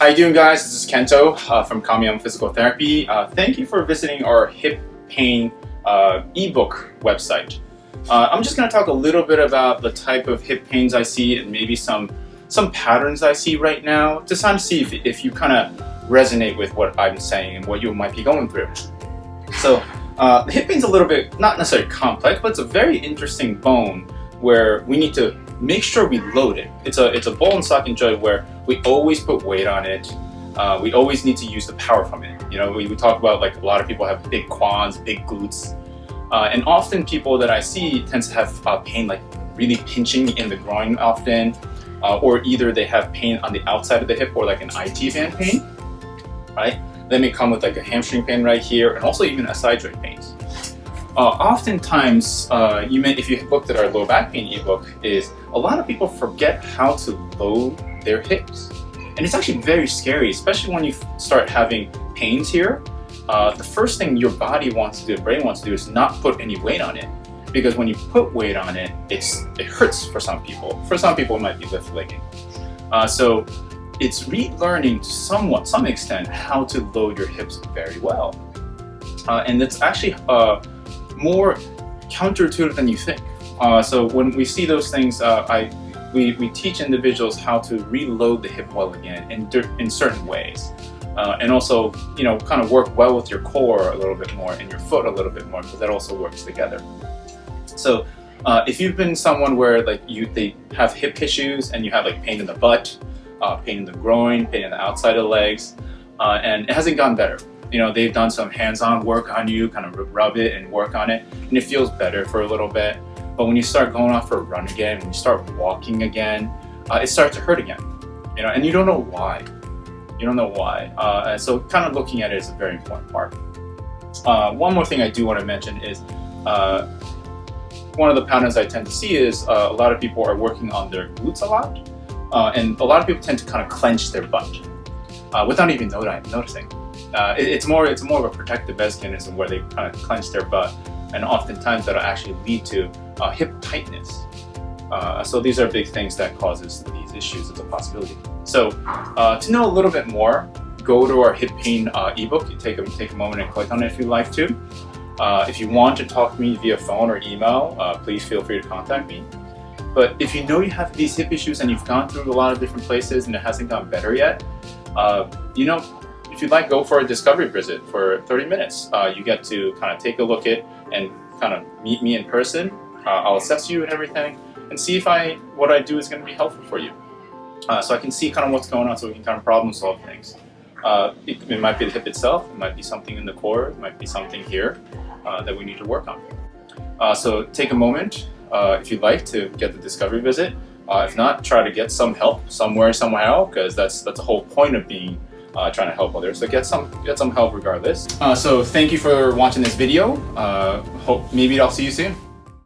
How you doing, guys? This is Kento from Kamiyama Physical Therapy. Thank you for visiting our hip pain ebook website. I'm just going to talk a little bit about the type of hip pains I see and maybe some patterns I see right now to kind of see if you kind of resonate with what I'm saying and what you might be going through. So the hip pain's a little bit, not necessarily complex, but it's a very interesting bone where we need to make sure we load it. It's a ball and socket joint where we always put weight on it. We always need to use the power from it. You know, we talk about like a lot of people have big quads, big glutes. And often people that I see tend to have pain like really pinching in the groin often, or either they have pain on the outside of the hip or like an IT band pain, right? They may come with like a hamstring pain right here and also even SI joint pains. Oftentimes, if you looked at our low back pain ebook, is a lot of people forget how to load their hips. And it's actually very scary, especially when you start having pains here. The first thing your body wants to do, the brain wants to do, is not put any weight on it. Because when you put weight on it, it hurts for some people. For some people, it might be lift legging. So it's relearning to some extent how to load your hips very well. And it's actually more counterintuitive than you think. So when we see those things, we teach individuals how to reload the hip well again in certain ways. And also, you know, kind of work well with your core a little bit more and your foot a little bit more, because that also works together. So if you've been someone where like they have hip issues and you have like pain in the butt, pain in the groin, pain in the outside of the legs, and it hasn't gotten better. You know, they've done some hands-on work on you, kind of rub it and work on it, and it feels better for a little bit. But when you start going off for a run again, when you start walking again, it starts to hurt again. You know, and you don't know why. You don't know why. And so kind of looking at it is a very important part. One more thing I do want to mention is one of the patterns I tend to see is a lot of people are working on their glutes a lot. And a lot of people tend to kind of clench their butt without even noticing. It's more of a protective mechanism where they kind of clench their butt, and oftentimes that'll actually lead to hip tightness. So these are big things that causes these issues as a possibility. So to know a little bit more, go to our hip pain ebook. You take a moment and click on it if you'd like to. If you want to talk to me via phone or email, please feel free to contact me. But if you know you have these hip issues and you've gone through a lot of different places and it hasn't gotten better yet, you know, if you'd like, go for a discovery visit for 30 minutes. You get to kind of take a look at and kind of meet me in person. I'll assess you and everything and see if what I do is going to be helpful for you. So I can see kind of what's going on so we can kind of problem solve things. It might be the hip itself, it might be something in the core, it might be something here that we need to work on. So take a moment, if you'd like, to get the discovery visit. If not, try to get some help somehow, because that's the whole point of being trying to help others. So get some help regardless. So thank you for watching this video. Hope maybe I'll see you soon.